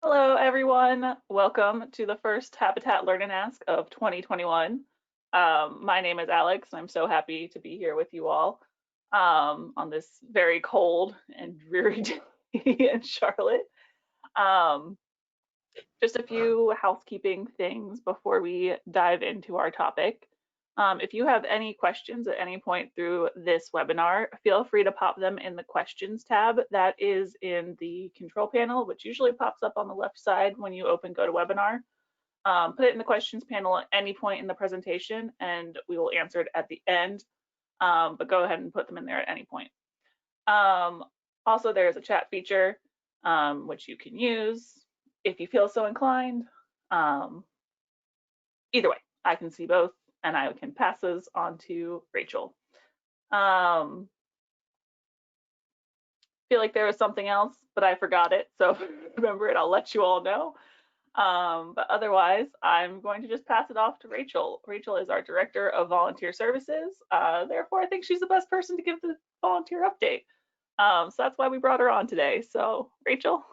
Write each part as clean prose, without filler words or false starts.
Hello, everyone. Welcome to the first Habitat Learn and Ask of 2021. My name is Alex, and I'm so happy to be here with you all on this very cold and dreary day in Charlotte. Um, just a few housekeeping things before we dive into our topic. If you have any questions at any point through this webinar, feel free to pop them in the questions tab that is in the control panel, which usually pops up on the left side when you open GoToWebinar. Put it in the questions panel at any point in the presentation and we will answer it at the end, but go ahead and put them in there at any point. Also, there's a chat feature which you can use if you feel so inclined. Either way, I can see both and I can pass those on to Rachel. Feel like there was something else, but I forgot it. So if I remember it, I'll let you all know. But otherwise, I'm going to just pass it off to Rachel. Rachel is our Director of Volunteer Services. Therefore, I think she's the best person to give the volunteer update. So that's why we brought her on today. So Rachel.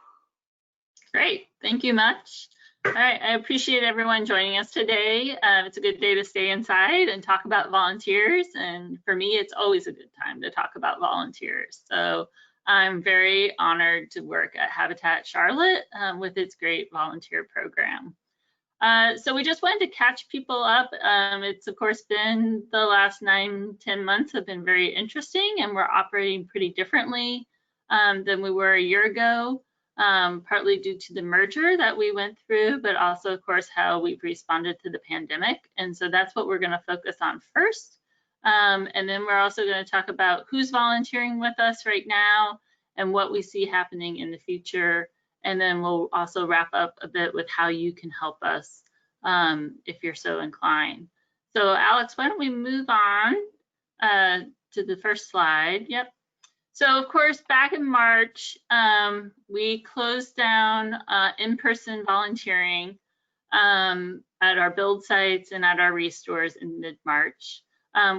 Great, thank you much. All right, I appreciate everyone joining us today. It's a good day to stay inside and talk about volunteers. And for me, it's always a good time to talk about volunteers. So I'm very honored to work at Habitat Charlotte with its great volunteer program. So we just wanted to catch people up. It's of course been the last 9-10 months have been very interesting, and we're operating pretty differently than we were a year ago. Partly due to the merger that we went through, but also, of course, how we've responded to the pandemic. And so that's what we're going to focus on first. And then we're also going to talk about who's volunteering with us right now and what we see happening in the future. And then we'll also wrap up a bit with how you can help us if you're so inclined. So Alex, why don't we move on to the first slide? Yep. So of course, back in March, we closed down in-person volunteering at our build sites and at our restores in mid-March.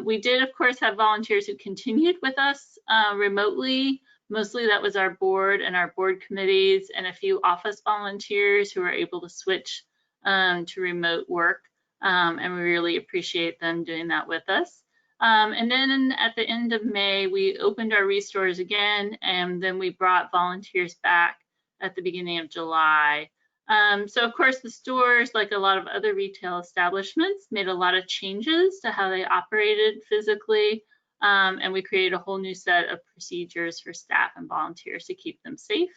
We did, of course, have volunteers who continued with us remotely. Mostly that was our board and our board committees and a few office volunteers who were able to switch to remote work. And we really appreciate them doing that with us. And then at the end of May, we opened our restores again, and then we brought volunteers back at the beginning of July. So of course, the stores, like a lot of other retail establishments, made a lot of changes to how they operated physically. And we created a whole new set of procedures for staff and volunteers to keep them safe,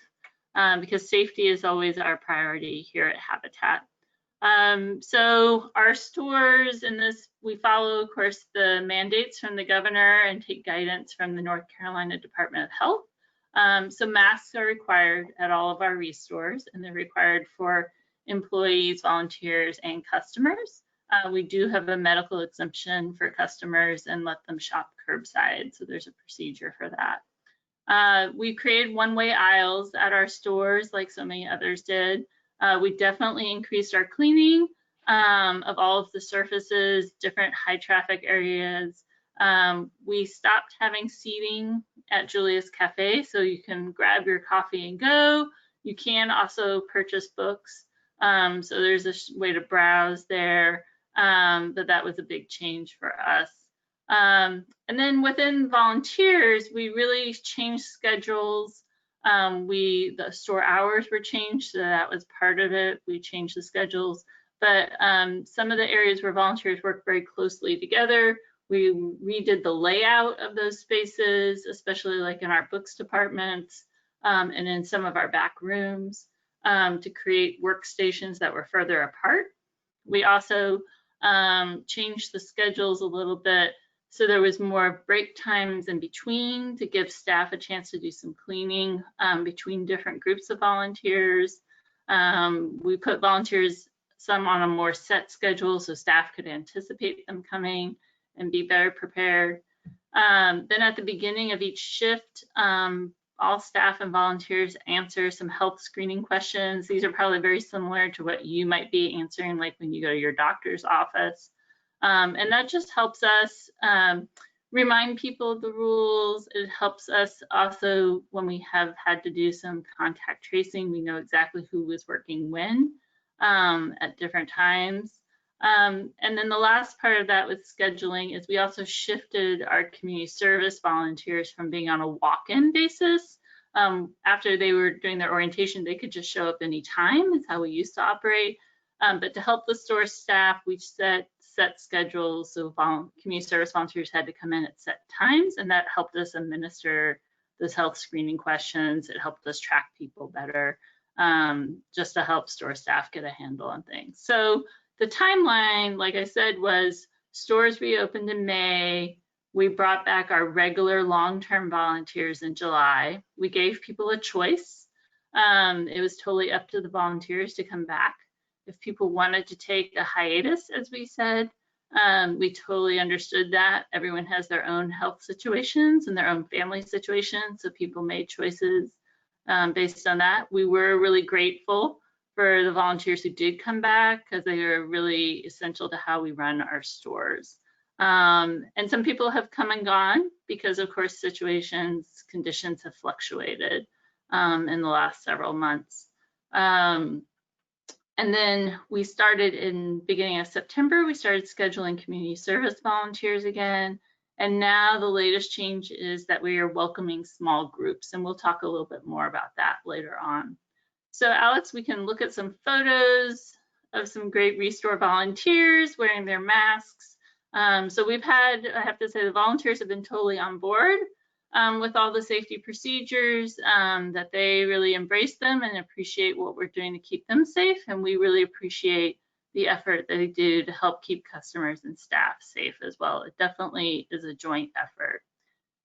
because safety is always our priority here at Habitat. So our stores in this, we follow, of course, the mandates from the governor and take guidance from the North Carolina Department of Health. So masks are required at all of our restores, and they're required for employees, volunteers, and customers. We do have a medical exemption for customers and let them shop curbside, so there's a procedure for that. We created one-way aisles at our stores like so many others did. We definitely increased our cleaning of all of the surfaces, different high traffic areas. We stopped having seating at Julia's Cafe, so you can grab your coffee and go. You can also purchase books, so there's a way to browse there, but that was a big change for us. And then within volunteers, we really changed schedules. The store hours were changed, so that was part of it. We changed the schedules, but some of the areas where volunteers work very closely together, we redid the layout of those spaces, especially like in our books departments and in some of our back rooms to create workstations that were further apart. We also changed the schedules a little bit, so there was more break times in between to give staff a chance to do some cleaning between different groups of volunteers. We put volunteers some on a more set schedule so staff could anticipate them coming and be better prepared. Then at the beginning of each shift, all staff and volunteers answer some health screening questions. These are probably very similar to what you might be answering like when you go to your doctor's office. And that just helps us remind people of the rules. It helps us also when we have had to do some contact tracing. We know exactly who was working when at different times. And then the last part of that with scheduling is we also shifted our community service volunteers from being on a walk-in basis. After they were doing their orientation, they could just show up anytime. It's how we used to operate. But to help the store staff, we set schedules, so community service volunteers had to come in at set times, and that helped us administer those health screening questions. It helped us track people better, just to help store staff get a handle on things. So the timeline, like I said, was stores reopened in May. We brought back our regular long-term volunteers in July. We gave people a choice. It was totally up to the volunteers to come back. If people wanted to take a hiatus, as we said, we totally understood that. Everyone has their own health situations and their own family situations, so people made choices based on that. We were really grateful for the volunteers who did come back because they are really essential to how we run our stores. And some people have come and gone because, of course, conditions have fluctuated in the last several months. And then we started in beginning of September, we started scheduling community service volunteers again. And now the latest change is that we are welcoming small groups, and we'll talk a little bit more about that later on. So Alex, we can look at some photos of some great Restore volunteers wearing their masks. So we've had, I have to say, the volunteers have been totally on board with all the safety procedures, that they really embrace them and appreciate what we're doing to keep them safe. And we really appreciate the effort that they do to help keep customers and staff safe as well. It definitely is a joint effort.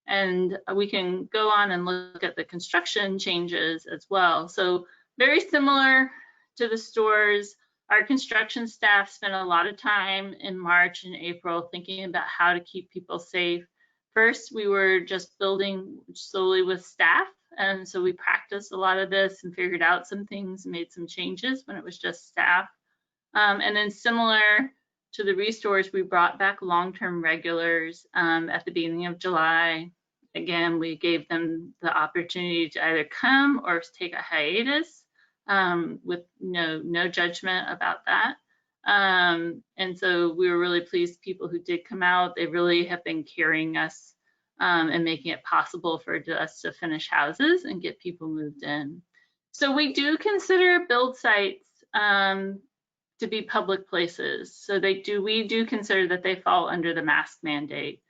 And we can go on and look at the construction changes as well. So very similar to the stores, our construction staff spent a lot of time in March and April thinking about how to keep people safe. First, we were just building solely with staff, and so we practiced a lot of this and figured out some things and made some changes when it was just staff. And then similar to the restores, we brought back long-term regulars at the beginning of July. Again, we gave them the opportunity to either come or take a hiatus with no judgment about that. And so we were really pleased people who did come out. They really have been carrying us and making it possible for us to finish houses and get people moved in. So we do consider build sites to be public places. So we do consider that they fall under the mask mandate.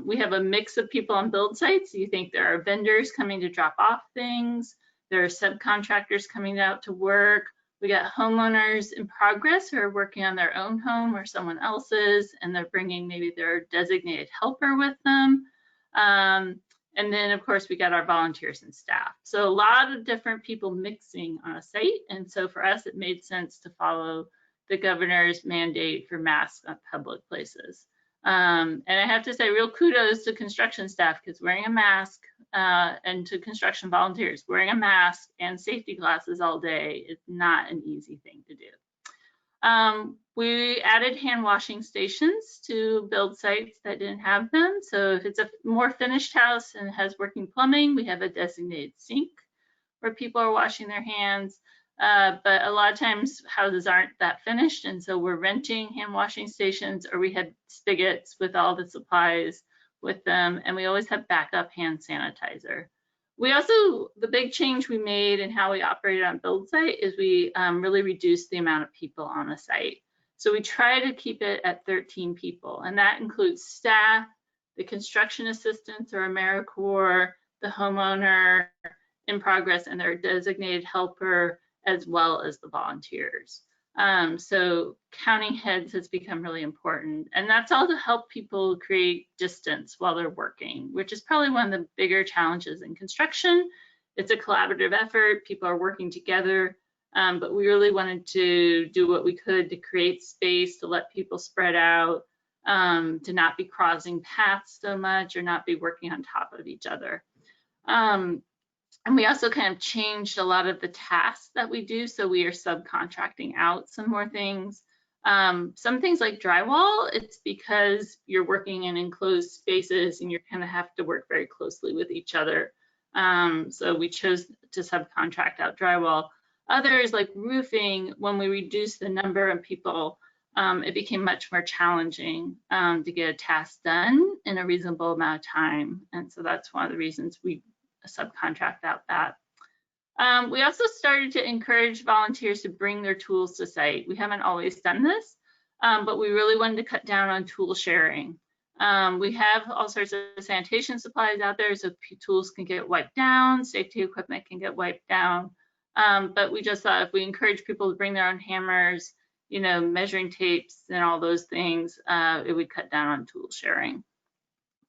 We have a mix of people on build sites. You think there are vendors coming to drop off things. There are subcontractors coming out to work. We got homeowners in progress who are working on their own home or someone else's, and they're bringing maybe their designated helper with them. And then, of course, we got our volunteers and staff. So a lot of different people mixing on a site. And so for us, it made sense to follow the governor's mandate for masks at public places. And I have to say real kudos to construction staff, because wearing a mask and to construction volunteers, wearing a mask and safety glasses all day is not an easy thing to do. We added hand washing stations to build sites that didn't have them. So if it's a more finished house and has working plumbing, we have a designated sink where people are washing their hands. But a lot of times houses aren't that finished, and so we're renting hand washing stations, or we had spigots with all the supplies with them, and we always have backup hand sanitizer. We also, the big change we made in how we operated on build site is we really reduced the amount of people on a site. So we try to keep it at 13 people, and that includes staff, the construction assistants or AmeriCorps, the homeowner in progress and their designated helper, as well as the volunteers. So counting heads has become really important, and that's all to help people create distance while they're working, which is probably one of the bigger challenges in construction. It's a collaborative effort, people are working together, but we really wanted to do what we could to create space, to let people spread out, to not be crossing paths so much or not be working on top of each other. And we also kind of changed a lot of the tasks that we do. So we are subcontracting out some more things. Some things like drywall, it's because you're working in enclosed spaces and you kind of have to work very closely with each other. So we chose to subcontract out drywall. Others like roofing, when we reduced the number of people, it became much more challenging to get a task done in a reasonable amount of time. And so that's one of the reasons we subcontract out that. We also started to encourage volunteers to bring their tools to site. We haven't always done this, but we really wanted to cut down on tool sharing. We have all sorts of sanitation supplies out there, so tools can get wiped down, safety equipment can get wiped down. But we just thought if we encourage people to bring their own hammers, you know, measuring tapes and all those things, it would cut down on tool sharing.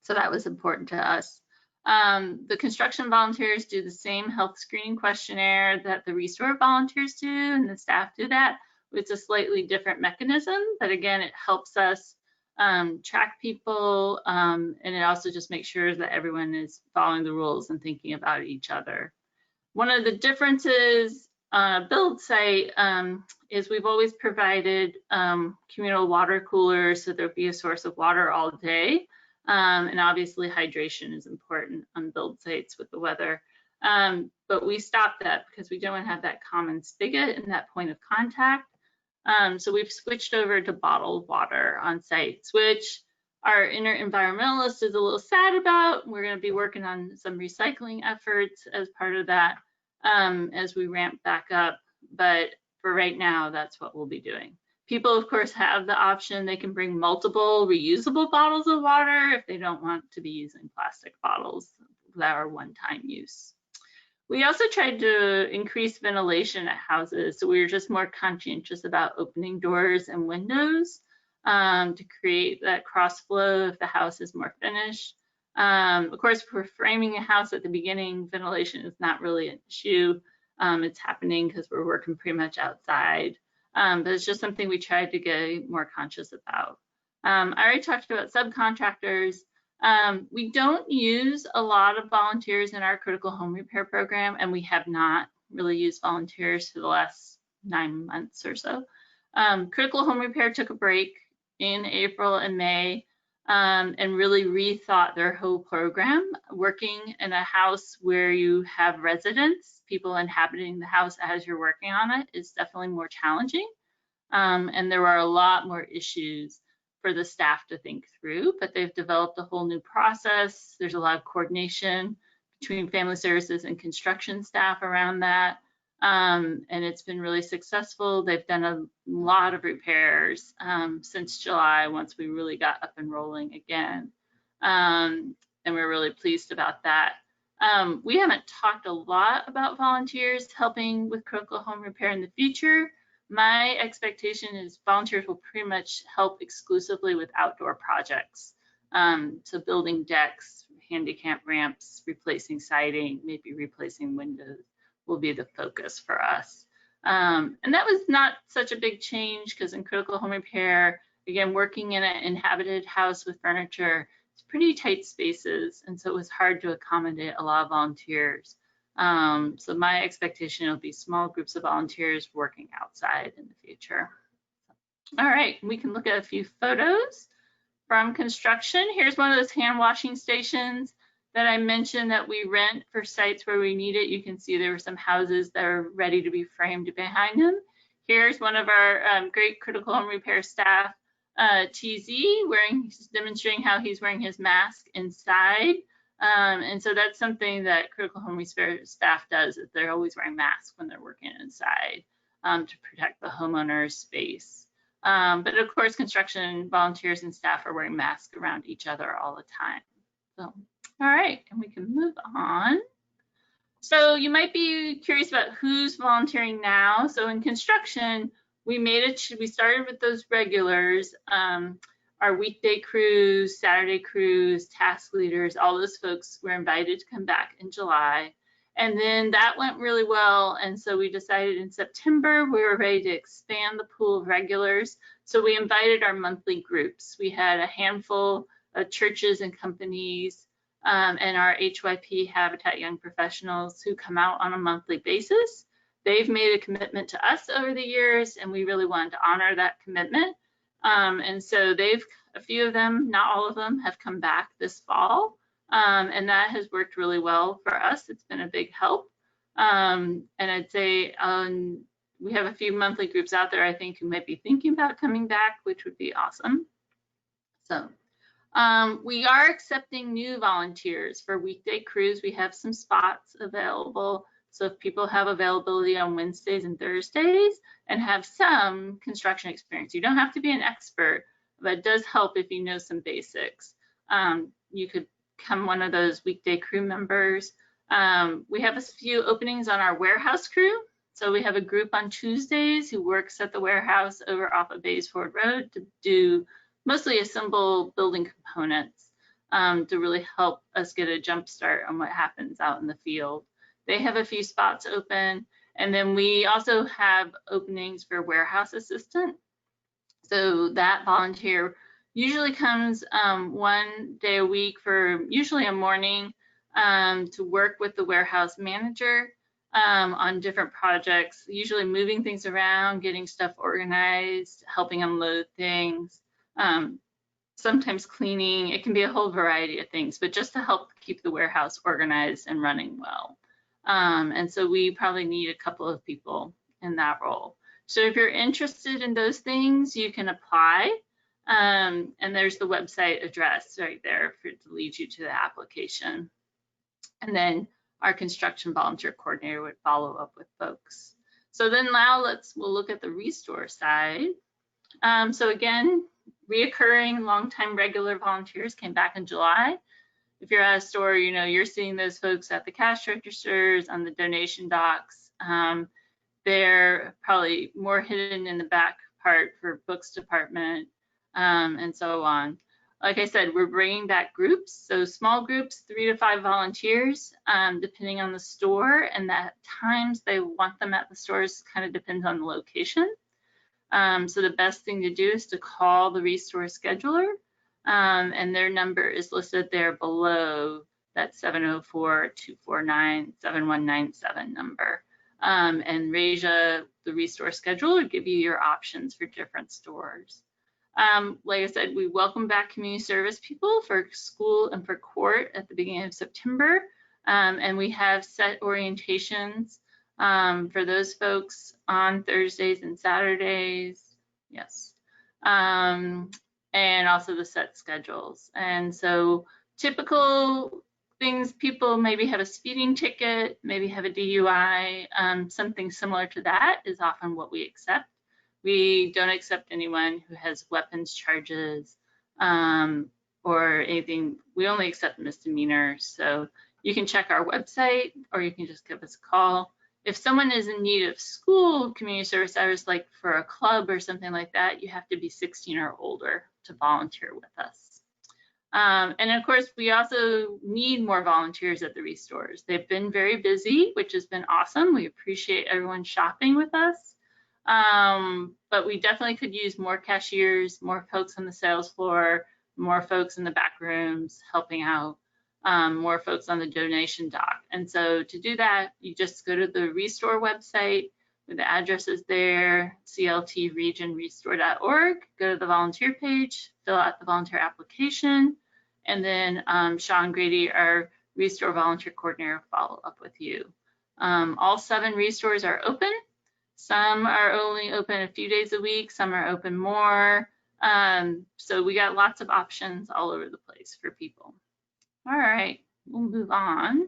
So that was important to us. The construction volunteers do the same health screening questionnaire that the restore volunteers do, and the staff do that. It's a slightly different mechanism, but again, it helps us track people, and it also just makes sure that everyone is following the rules and thinking about each other. One of the differences on a build site is we've always provided communal water coolers, so there'll be a source of water all day. And obviously hydration is important on build sites with the weather. But we stopped that because we don't have that common spigot and that point of contact. So we've switched over to bottled water on sites, which our inner environmentalist is a little sad about. We're going to be working on some recycling efforts as part of that as we ramp back up. But for right now, that's what we'll be doing. People, of course, have the option. They can bring multiple reusable bottles of water if they don't want to be using plastic bottles that are one-time use. We also tried to increase ventilation at houses, so we were just more conscientious about opening doors and windows to create that cross flow if the house is more finished. Of course, if we're framing a house at the beginning, ventilation is not really an issue. It's happening because we're working pretty much outside. But it's just something we tried to get more conscious about. I already talked about subcontractors. We don't use a lot of volunteers in our critical home repair program, and we have not really used volunteers for the last 9 months or so. Critical home repair took a break in April and May and really rethought their whole program. Working in a house where you have residents, people inhabiting the house as you're working on it, is definitely more challenging. And there are a lot more issues for the staff to think through, but they've developed a whole new process. There's a lot of coordination between family services and construction staff around that. And it's been really successful. They've done a lot of repairs since July, once we really got up and rolling again. And we're really pleased about that. We haven't talked a lot about volunteers helping with critical home repair in the future. My expectation is volunteers will pretty much help exclusively with outdoor projects. So building decks, handicap ramps, replacing siding, maybe replacing windows will be the focus for us. And that was not such a big change because in critical home repair, again, working in an inhabited house with furniture, it's pretty tight spaces. And so it was hard to accommodate a lot of volunteers. So my expectation will be small groups of volunteers working outside in the future. All right, we can look at a few photos from construction. Here's one of those hand washing stations that I mentioned that we rent for sites where we need it. You can see there were some houses that are ready to be framed behind them. Here's one of our great critical home repair staff, TZ, demonstrating how he's wearing his mask inside. And so that's something that critical home repair staff does, is they're always wearing masks when they're working inside to protect the homeowner's space. But of course, construction volunteers and staff are wearing masks around each other all the time. So, all right, and we can move on. So you might be curious about who's volunteering now. So in construction, we started with those regulars, our weekday crews, Saturday crews, task leaders, all those folks were invited to come back in July. And then that went really well. And so we decided in September, we were ready to expand the pool of regulars. So we invited our monthly groups. We had a handful of churches and companies and our HYP Habitat Young Professionals who come out on a monthly basis they've made a commitment to us over the years, and we really wanted to honor that commitment. And so a few of them, not all of them, have come back this fall. And that has worked really well for us. It's been a big help. And I'd say we have a few monthly groups out there, I think, who might be thinking about coming back, which would be awesome. So we are accepting new volunteers for weekday crews. We have some spots available. So if people have availability on Wednesdays and Thursdays and have some construction experience, you don't have to be an expert, but it does help if you know some basics. You could become one of those weekday crew members. We have a few openings on our warehouse crew. So we have a group on Tuesdays who works at the warehouse over off of Baysford Road to do mostly assemble building components to really help us get a jump start on what happens out in the field. They have a few spots open. And then we also have openings for warehouse assistant. So that volunteer usually comes 1 day a week for usually a morning to work with the warehouse manager on different projects, usually moving things around, getting stuff organized, helping unload things, sometimes cleaning. It can be a whole variety of things, but just to help keep the warehouse organized and running well. And so we probably need a couple of people in that role. So if you're interested in those things, you can apply. And there's the website address right there to lead you to the application. And then our construction volunteer coordinator would follow up with folks. So then now we'll look at the restore side. So again, reoccurring longtime regular volunteers came back in July. If you're at a store, you know, you're seeing those folks at the cash registers, on the donation docks. They're probably more hidden in the back part for books department and so on. Like I said, we're bringing back groups, so small groups, 3 to 5 volunteers, depending on the store, and the times they want them at the stores kind of depends on the location. So the best thing to do is to call the restore scheduler, and their number is listed there below, that 704-249-7197 number. And Rachel, the restore scheduler, will give you your options for different stores. Like I said, we welcome back community service people for school and for court at the beginning of September. And we have set orientations for those folks on Thursdays and Saturdays. Yes. And also the set schedules. And so typical things, people maybe have a speeding ticket, maybe have a DUI, something similar to that is often what we accept. We don't accept anyone who has weapons charges or anything. We only accept misdemeanors. So you can check our website or you can just give us a call. If someone is in need of school community service hours, like for a club or something like that, you have to be 16 or older to volunteer with us. And of course, we also need more volunteers at the restores. They've been very busy, which has been awesome. We appreciate everyone shopping with us. But we definitely could use more cashiers, more folks on the sales floor, more folks in the back rooms helping out, more folks on the donation dock. And so to do that, you just go to the Restore website with the addresses there, cltregionrestore.org, go to the volunteer page, fill out the volunteer application, and then Sean Grady, our Restore volunteer coordinator, will follow up with you. All 7 restores are open. Some are only open a few days a week, some are open more. So we got lots of options all over the place for people. All right, we'll move on.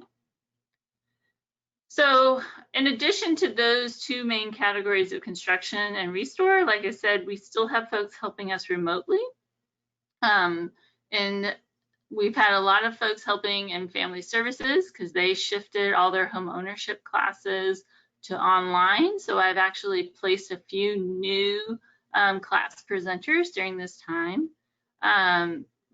So in addition to those 2 main categories of construction and restore, like I said, we still have folks helping us remotely. And we've had a lot of folks helping in family services because they shifted all their home ownership classes to online. So I've actually placed a few new class presenters during this time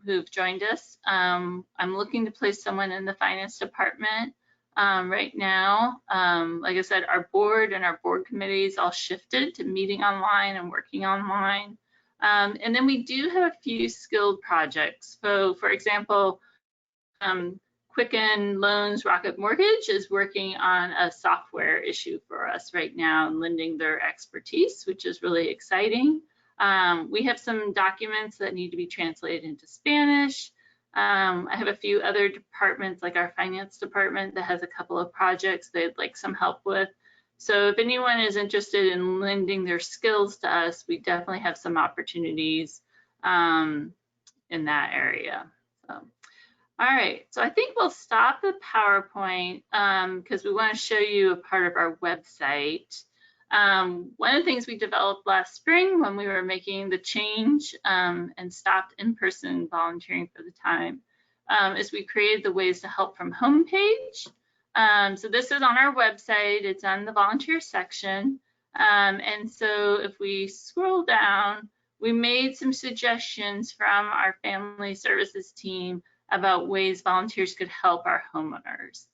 who've joined us. I'm looking to place someone in the finance department right now. Like I said, our board and our board committees all shifted to meeting online and working online. And then we do have a few skilled projects. So for example, Quicken Loans Rocket Mortgage is working on a software issue for us right now and lending their expertise, which is really exciting. We have some documents that need to be translated into Spanish. I have a few other departments, like our finance department, that has a couple of projects they'd like some help with. So if anyone is interested in lending their skills to us, we definitely have some opportunities in that area. So, all right, so I think we'll stop the PowerPoint because we want to show you a part of our website. One of the things we developed last spring when we were making the change and stopped in-person volunteering for the time is we created the ways to help from homepage. So this is on our website. It's on the volunteer section. And so if we scroll down, we made some suggestions from our family services team about ways volunteers could help our homeowners.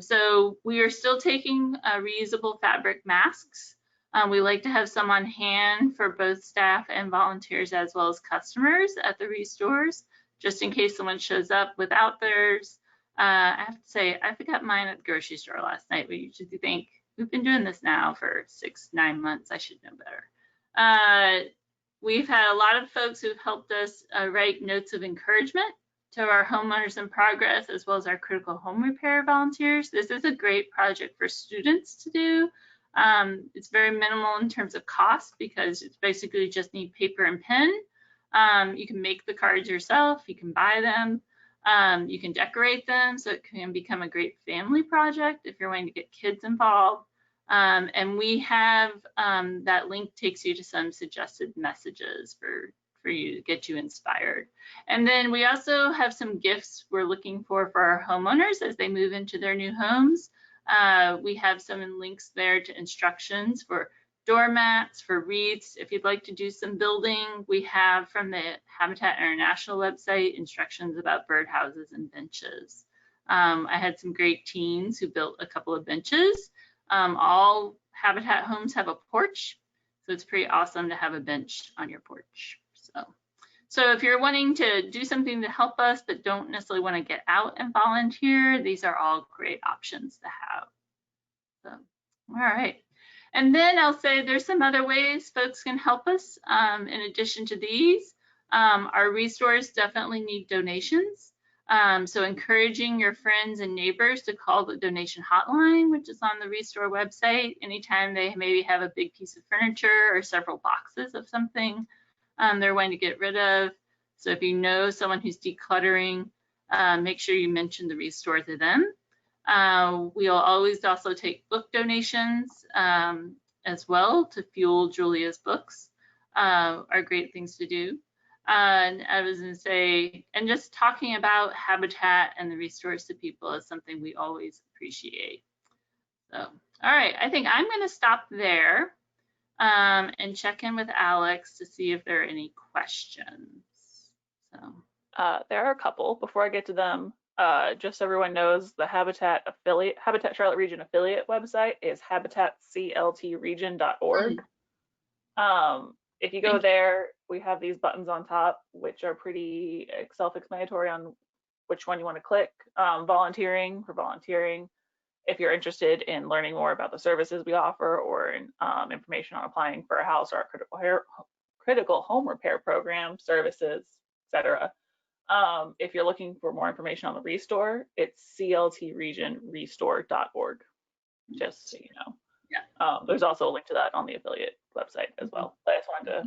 So we are still taking reusable fabric masks. We like to have some on hand for both staff and volunteers as well as customers at the restores, just in case someone shows up without theirs. I have to say, I forgot mine at the grocery store last night. We usually think, we've been doing this now for 6-9 months. I should know better. We've had a lot of folks who've helped us write notes of encouragement to our homeowners in progress, as well as our critical home repair volunteers. This is a great project for students to do. It's very minimal in terms of cost because it's basically just need paper and pen. You can make the cards yourself, you can buy them, you can decorate them, so it can become a great family project if you're wanting to get kids involved. And we have that link takes you to some suggested messages for you to get you inspired. And then we also have some gifts we're looking for our homeowners as they move into their new homes. We have some links there to instructions for doormats, for wreaths. If you'd like to do some building, we have from the Habitat International website instructions about birdhouses and benches. I had some great teens who built a couple of benches. All Habitat homes have a porch, so it's pretty awesome to have a bench on your porch. So if you're wanting to do something to help us but don't necessarily want to get out and volunteer, these are all great options to have. So, all right. And then I'll say there's some other ways folks can help us in addition to these. Our restores definitely need donations. So encouraging your friends and neighbors to call the donation hotline, which is on the Restore website, anytime they maybe have a big piece of furniture or several boxes of something they're wanting to get rid of. So if you know someone who's decluttering, make sure you mention the Restore to them. We'll always also take book donations as well to fuel Julia's books, are great things to do. And I was going to say, and just talking about Habitat and the restores to people is something we always appreciate. So, all right, I think I'm going to stop there and check in with Alex to see if there are any questions. So, there are a couple. Before I get to them, just so everyone knows, the Habitat Charlotte Region affiliate website is habitatcltregion.org. If you go there, we have these buttons on top, which are pretty self-explanatory on which one you want to click. Volunteering for volunteering. If you're interested in learning more about the services we offer or in, information on applying for a house or our critical home repair program, services, etc. If you're looking for more information on the Restore, it's cltregionrestore.org, just so you know. Yeah. There's also a link to that on the affiliate website as well. But I just wanted to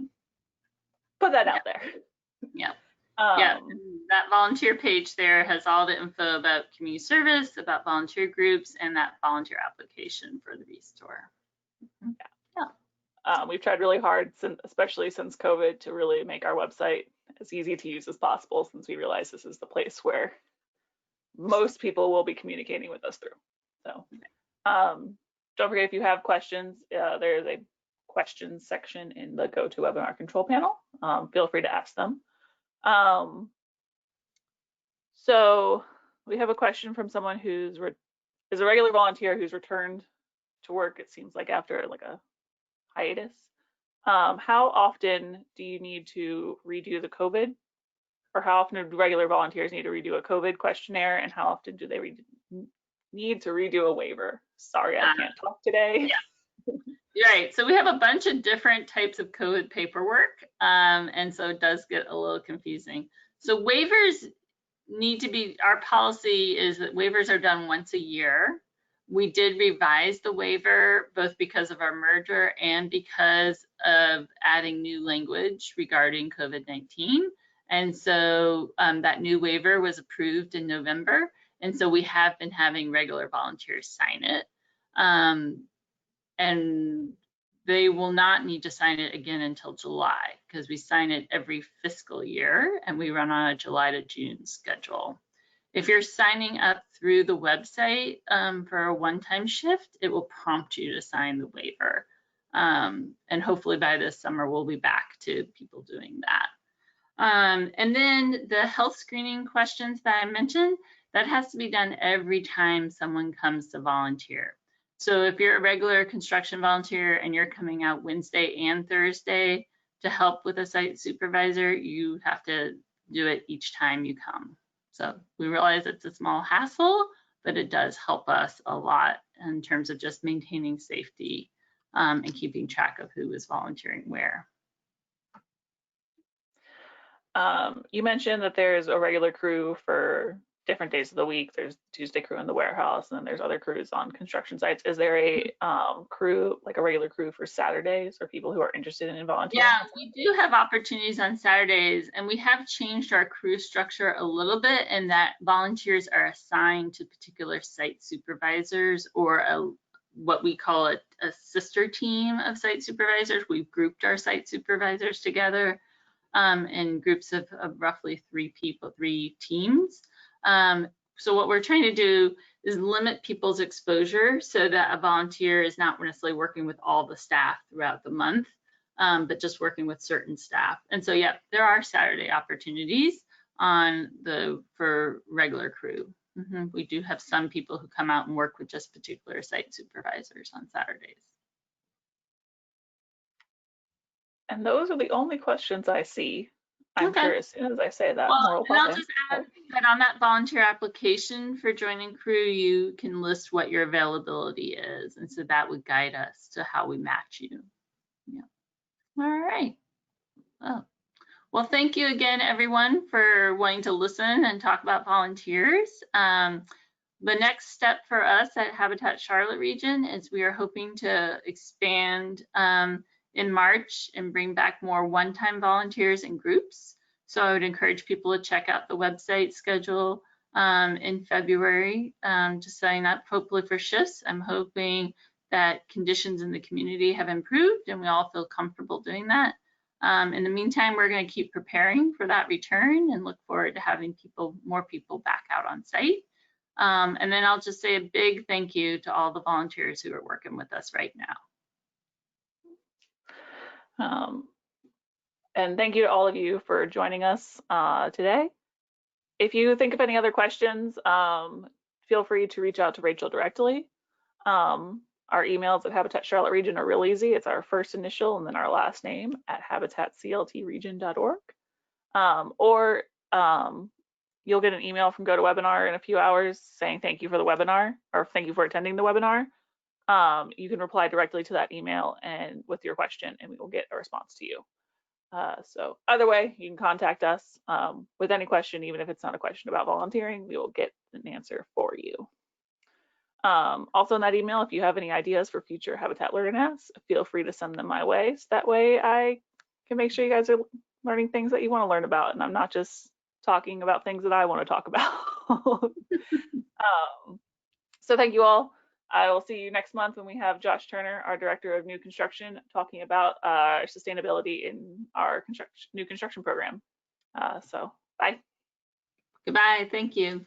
put that out there. Yeah. Yeah, that volunteer page there has all the info about community service, about volunteer groups, and that volunteer application for the Restore. Yeah. We've tried really hard, especially since COVID, to really make our website as easy to use as possible, since we realize this is the place where most people will be communicating with us through. So don't forget, if you have questions, there's a questions section in the GoToWebinar control panel. Feel free to ask them. So we have a question from someone who's is a regular volunteer who's returned to work, it seems like, after like a hiatus. How often do you need to redo the COVID or how often do regular volunteers need to redo a COVID questionnaire, and how often do they need to redo a waiver? Sorry, I can't talk today. Yeah, right. So we have a bunch of different types of COVID paperwork, and so it does get a little confusing. So waivers need to be, our policy is that waivers are done once a year. We did revise the waiver both because of our merger and because of adding new language regarding COVID-19. And so that new waiver was approved in November. And so we have been having regular volunteers sign it. And they will not need to sign it again until July, because we sign it every fiscal year and we run on a July to June schedule. If you're signing up through the website for a one-time shift, it will prompt you to sign the waiver. And hopefully by this summer, we'll be back to people doing that. And then the health screening questions that I mentioned, that has to be done every time someone comes to volunteer. So if you're a regular construction volunteer and you're coming out Wednesday and Thursday to help with a site supervisor, you have to do it each time you come. So we realize it's a small hassle, but it does help us a lot in terms of just maintaining safety and keeping track of who is volunteering where. You mentioned that there's a regular crew for different days of the week. There's Tuesday crew in the warehouse, and then there's other crews on construction sites. Is there a crew, like a regular crew for Saturdays, or people who are interested in volunteering? Yeah, we do have opportunities on Saturdays, and we have changed our crew structure a little bit in that volunteers are assigned to particular site supervisors or what we call a sister team of site supervisors. We've grouped our site supervisors together in groups of roughly 3 people, 3 teams. So what we're trying to do is limit people's exposure so that a volunteer is not necessarily working with all the staff throughout the month, but just working with certain staff. And so, yeah, there are Saturday opportunities for regular crew. We do have some people who come out and work with just particular site supervisors on Saturdays. And those are the only questions I see. I'm sure as soon as I say that, more will and pop I'll in. just add that on that volunteer application for joining crew, you can list what your availability is. And so that would guide us to how we match you. Yeah. All right. Well, thank you again, everyone, for wanting to listen and talk about volunteers. The next step for us at Habitat Charlotte region is we are hoping to expand in March and bring back more one-time volunteers in groups. So I would encourage people to check out the website schedule in February to sign up, hopefully for shifts. I'm hoping that conditions in the community have improved and we all feel comfortable doing that. In the meantime, we're going to keep preparing for that return and look forward to having more people back out on site. And then I'll just say a big thank you to all the volunteers who are working with us right now. And thank you to all of you for joining us today. If you think of any other questions, feel free to reach out to Rachel directly. Our emails at Habitat Charlotte Region are real easy. It's our first initial and then our last name at habitatcltregion.org. Or you'll get an email from GoToWebinar in a few hours saying thank you for the webinar or thank you for attending the webinar. You can reply directly to that email and with your question, and we will get a response to you. So either way, you can contact us with any question, even if it's not a question about volunteering, we will get an answer for you. Also in that email, if you have any ideas for future Habitat Learn and Ask, feel free to send them my way. So that way I can make sure you guys are learning things that you want to learn about, and I'm not just talking about things that I want to talk about. So thank you all. I will see you next month when we have Josh Turner, our Director of New Construction, talking about sustainability in our new construction program. So bye. Goodbye. Thank you.